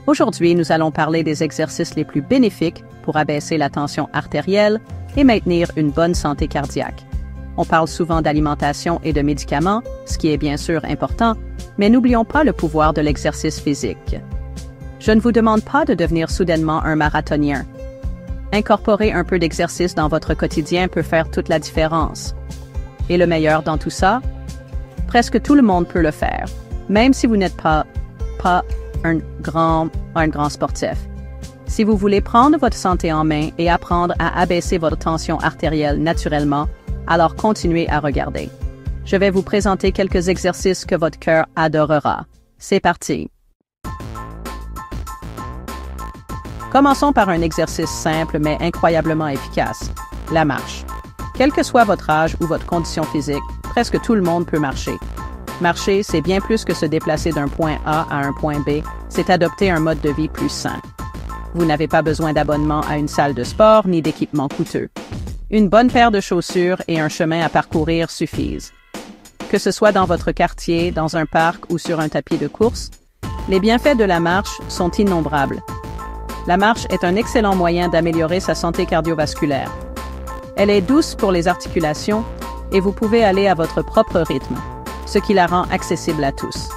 Aujourd'hui, nous allons parler des exercices les plus bénéfiques pour abaisser la tension artérielle et maintenir une bonne santé cardiaque. On parle souvent d'alimentation et de médicaments, ce qui est bien sûr important, mais n'oublions pas le pouvoir de l'exercice physique. Je ne vous demande pas de devenir soudainement un marathonien. Incorporer un peu d'exercice dans votre quotidien peut faire toute la différence. Et le meilleur dans tout ça? Presque tout le monde peut le faire, même si vous n'êtes pas un grand sportif. Si vous voulez prendre votre santé en main et apprendre à abaisser votre tension artérielle naturellement, alors continuez à regarder. Je vais vous présenter quelques exercices que votre cœur adorera. C'est parti! Commençons par un exercice simple mais incroyablement efficace, la marche. Quel que soit votre âge ou votre condition physique, presque tout le monde peut marcher. Marcher, c'est bien plus que se déplacer d'un point A à un point B, c'est adopter un mode de vie plus sain. Vous n'avez pas besoin d'abonnement à une salle de sport ni d'équipement coûteux. Une bonne paire de chaussures et un chemin à parcourir suffisent. Que ce soit dans votre quartier, dans un parc ou sur un tapis de course, les bienfaits de la marche sont innombrables. La marche est un excellent moyen d'améliorer sa santé cardiovasculaire. Elle est douce pour les articulations et vous pouvez aller à votre propre rythme, ce qui la rend accessible à tous.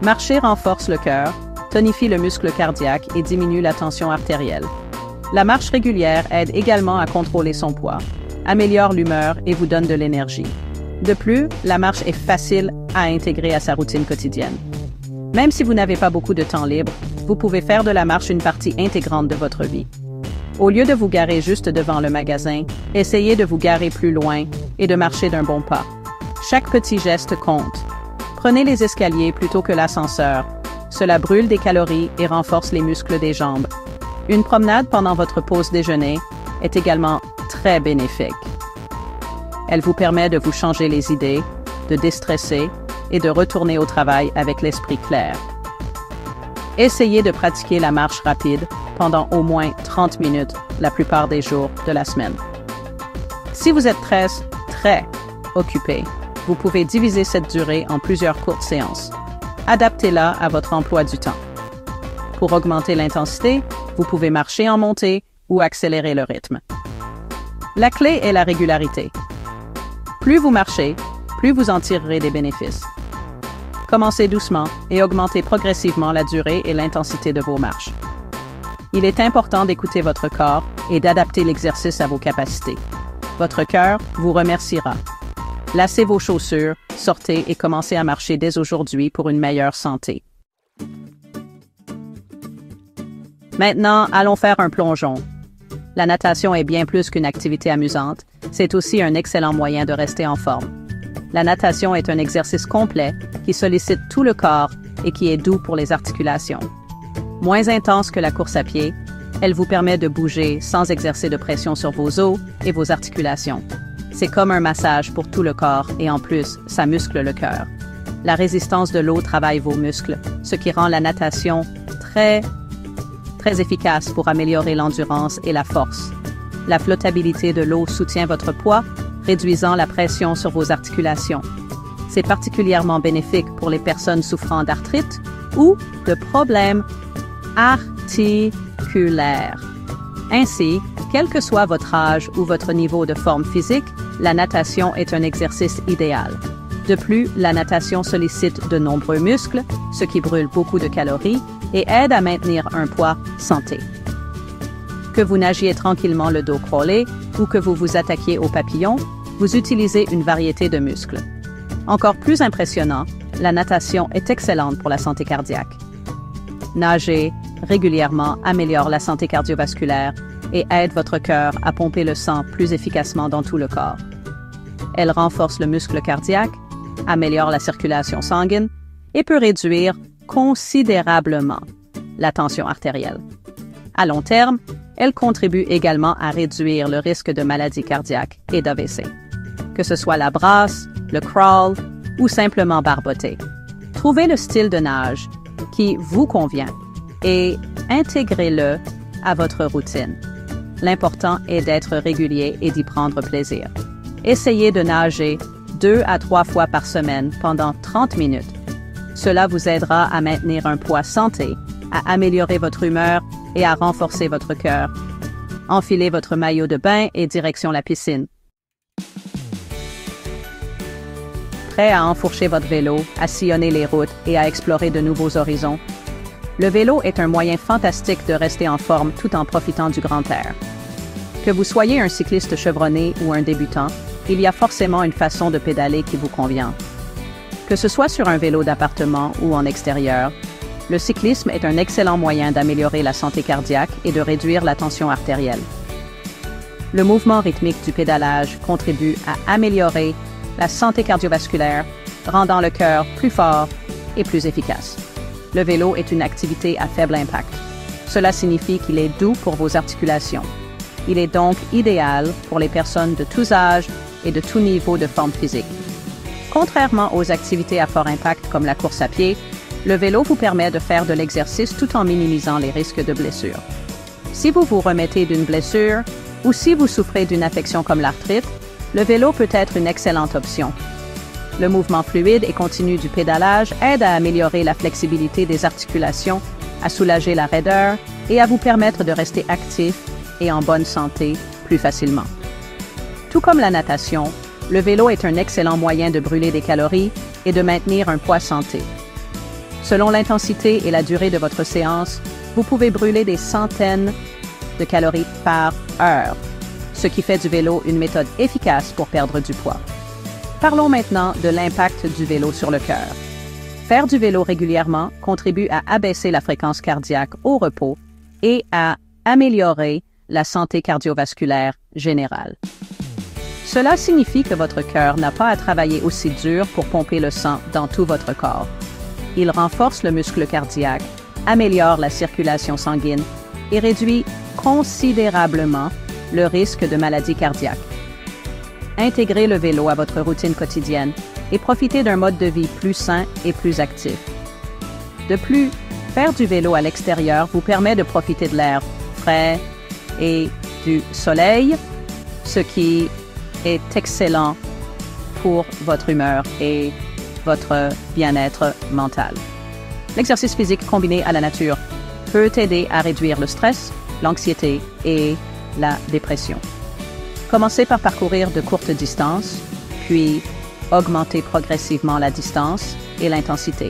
Marcher renforce le cœur, tonifie le muscle cardiaque et diminue la tension artérielle. La marche régulière aide également à contrôler son poids, améliore l'humeur et vous donne de l'énergie. De plus, la marche est facile à intégrer à sa routine quotidienne. Même si vous n'avez pas beaucoup de temps libre, vous pouvez faire de la marche une partie intégrante de votre vie. Au lieu de vous garer juste devant le magasin, essayez de vous garer plus loin et de marcher d'un bon pas. Chaque petit geste compte. Prenez les escaliers plutôt que l'ascenseur. Cela brûle des calories et renforce les muscles des jambes. Une promenade pendant votre pause déjeuner est également très bénéfique. Elle vous permet de vous changer les idées, de déstresser et de retourner au travail avec l'esprit clair. Essayez de pratiquer la marche rapide pendant au moins 30 minutes la plupart des jours de la semaine. Si vous êtes très occupé, vous pouvez diviser cette durée en plusieurs courtes séances. Adaptez-la à votre emploi du temps. Pour augmenter l'intensité, vous pouvez marcher en montée ou accélérer le rythme. La clé est la régularité. Plus vous marchez, plus vous en tirerez des bénéfices. Commencez doucement et augmentez progressivement la durée et l'intensité de vos marches. Il est important d'écouter votre corps et d'adapter l'exercice à vos capacités. Votre cœur vous remerciera. Lacez vos chaussures, sortez et commencez à marcher dès aujourd'hui pour une meilleure santé. Maintenant, allons faire un plongeon. La natation est bien plus qu'une activité amusante, c'est aussi un excellent moyen de rester en forme. La natation est un exercice complet qui sollicite tout le corps et qui est doux pour les articulations. Moins intense que la course à pied, elle vous permet de bouger sans exercer de pression sur vos os et vos articulations. C'est comme un massage pour tout le corps et en plus, ça muscle le cœur. La résistance de l'eau travaille vos muscles, ce qui rend la natation très efficace pour améliorer l'endurance et la force. La flottabilité de l'eau soutient votre poids, réduisant la pression sur vos articulations. C'est particulièrement bénéfique pour les personnes souffrant d'arthrite ou de problèmes articulaires. Ainsi, quel que soit votre âge ou votre niveau de forme physique, la natation est un exercice idéal. De plus, la natation sollicite de nombreux muscles, ce qui brûle beaucoup de calories et aide à maintenir un poids santé. Que vous nagiez tranquillement le dos crawlé ou que vous vous attaquiez aux papillons, vous utilisez une variété de muscles. Encore plus impressionnant, la natation est excellente pour la santé cardiaque. Nager régulièrement améliore la santé cardiovasculaire et aide votre cœur à pomper le sang plus efficacement dans tout le corps. Elle renforce le muscle cardiaque, améliore la circulation sanguine et peut réduire considérablement la tension artérielle. À long terme, elle contribue également à réduire le risque de maladies cardiaques et d'AVC. Que ce soit la brasse, le crawl ou simplement barboter. Trouvez le style de nage qui vous convient et intégrez-le à votre routine. L'important est d'être régulier et d'y prendre plaisir. Essayez de nager 2 à 3 fois par semaine pendant 30 minutes. Cela vous aidera à maintenir un poids santé à améliorer votre humeur et à renforcer votre cœur. Enfilez votre maillot de bain et direction la piscine. Prêt à enfourcher votre vélo, à sillonner les routes et à explorer de nouveaux horizons? Le vélo est un moyen fantastique de rester en forme tout en profitant du grand air. Que vous soyez un cycliste chevronné ou un débutant, il y a forcément une façon de pédaler qui vous convient. Que ce soit sur un vélo d'appartement ou en extérieur, le cyclisme est un excellent moyen d'améliorer la santé cardiaque et de réduire la tension artérielle. Le mouvement rythmique du pédalage contribue à améliorer la santé cardiovasculaire, rendant le cœur plus fort et plus efficace. Le vélo est une activité à faible impact. Cela signifie qu'il est doux pour vos articulations. Il est donc idéal pour les personnes de tous âges et de tout niveau de forme physique. Contrairement aux activités à fort impact comme la course à pied, le vélo vous permet de faire de l'exercice tout en minimisant les risques de blessure. Si vous vous remettez d'une blessure ou si vous souffrez d'une affection comme l'arthrite, le vélo peut être une excellente option. Le mouvement fluide et continu du pédalage aide à améliorer la flexibilité des articulations, à soulager la raideur et à vous permettre de rester actif et en bonne santé plus facilement. Tout comme la natation, le vélo est un excellent moyen de brûler des calories et de maintenir un poids santé. Selon l'intensité et la durée de votre séance, vous pouvez brûler des centaines de calories par heure, ce qui fait du vélo une méthode efficace pour perdre du poids. Parlons maintenant de l'impact du vélo sur le cœur. Faire du vélo régulièrement contribue à abaisser la fréquence cardiaque au repos et à améliorer la santé cardiovasculaire générale. Cela signifie que votre cœur n'a pas à travailler aussi dur pour pomper le sang dans tout votre corps. Il renforce le muscle cardiaque, améliore la circulation sanguine et réduit considérablement le risque de maladie cardiaque. Intégrez le vélo à votre routine quotidienne et profitez d'un mode de vie plus sain et plus actif. De plus, faire du vélo à l'extérieur vous permet de profiter de l'air frais et du soleil, ce qui est excellent pour votre humeur et votre bien-être mental. L'exercice physique combiné à la nature peut aider à réduire le stress, l'anxiété et la dépression. Commencez par parcourir de courtes distances, puis augmentez progressivement la distance et l'intensité.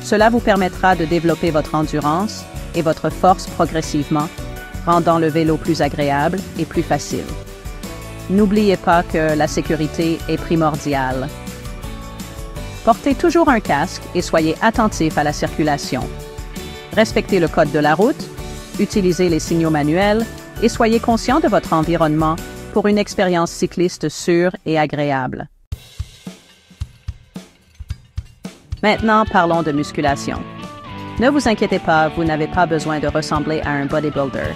Cela vous permettra de développer votre endurance et votre force progressivement, rendant le vélo plus agréable et plus facile. N'oubliez pas que la sécurité est primordiale. Portez toujours un casque et soyez attentif à la circulation. Respectez le code de la route, utilisez les signaux manuels et soyez conscient de votre environnement pour une expérience cycliste sûre et agréable. Maintenant, parlons de musculation. Ne vous inquiétez pas, vous n'avez pas besoin de ressembler à un bodybuilder.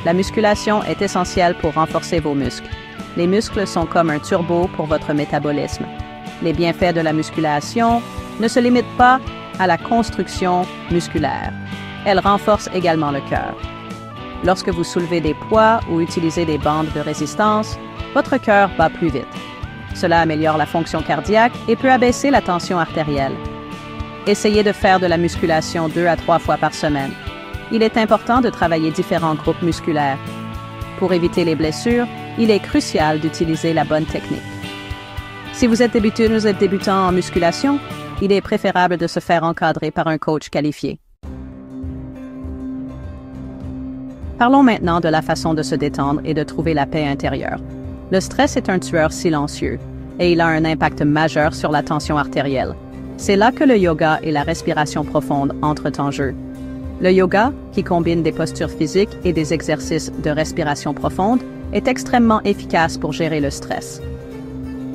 La musculation est essentielle pour renforcer vos muscles. Les muscles sont comme un turbo pour votre métabolisme. Les bienfaits de la musculation ne se limitent pas à la construction musculaire. Elle renforce également le cœur. Lorsque vous soulevez des poids ou utilisez des bandes de résistance, votre cœur bat plus vite. Cela améliore la fonction cardiaque et peut abaisser la tension artérielle. Essayez de faire de la musculation 2 à 3 fois par semaine. Il est important de travailler différents groupes musculaires. Pour éviter les blessures, il est crucial d'utiliser la bonne technique. Si vous êtes débutant en musculation, il est préférable de se faire encadrer par un coach qualifié. Parlons maintenant de la façon de se détendre et de trouver la paix intérieure. Le stress est un tueur silencieux et il a un impact majeur sur la tension artérielle. C'est là que le yoga et la respiration profonde entrent en jeu. Le yoga, qui combine des postures physiques et des exercices de respiration profonde, est extrêmement efficace pour gérer le stress.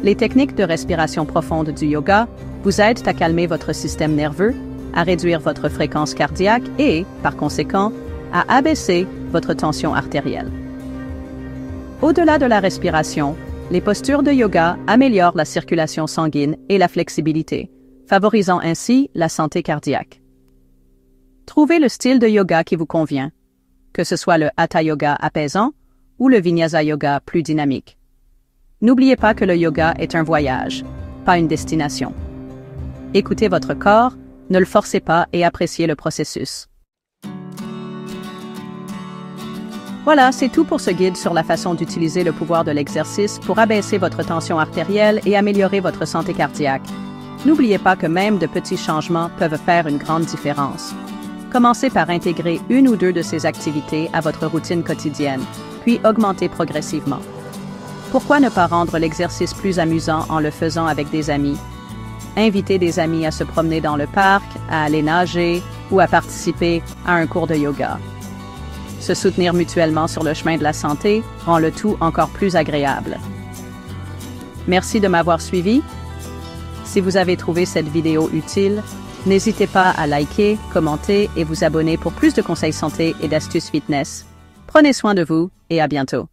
Les techniques de respiration profonde du yoga vous aident à calmer votre système nerveux, à réduire votre fréquence cardiaque et, par conséquent, à abaisser votre tension artérielle. Au-delà de la respiration, les postures de yoga améliorent la circulation sanguine et la flexibilité, favorisant ainsi la santé cardiaque. Trouvez le style de yoga qui vous convient, que ce soit le Hatha Yoga apaisant ou le Vinyasa Yoga plus dynamique. N'oubliez pas que le yoga est un voyage, pas une destination. Écoutez votre corps, ne le forcez pas et appréciez le processus. Voilà, c'est tout pour ce guide sur la façon d'utiliser le pouvoir de l'exercice pour abaisser votre tension artérielle et améliorer votre santé cardiaque. N'oubliez pas que même de petits changements peuvent faire une grande différence. Commencez par intégrer une ou deux de ces activités à votre routine quotidienne, puis augmentez progressivement. Pourquoi ne pas rendre l'exercice plus amusant en le faisant avec des amis? Invitez des amis à se promener dans le parc, à aller nager ou à participer à un cours de yoga. Se soutenir mutuellement sur le chemin de la santé rend le tout encore plus agréable. Merci de m'avoir suivi. Si vous avez trouvé cette vidéo utile, n'hésitez pas à liker, commenter et vous abonner pour plus de conseils santé et d'astuces fitness. Prenez soin de vous et à bientôt.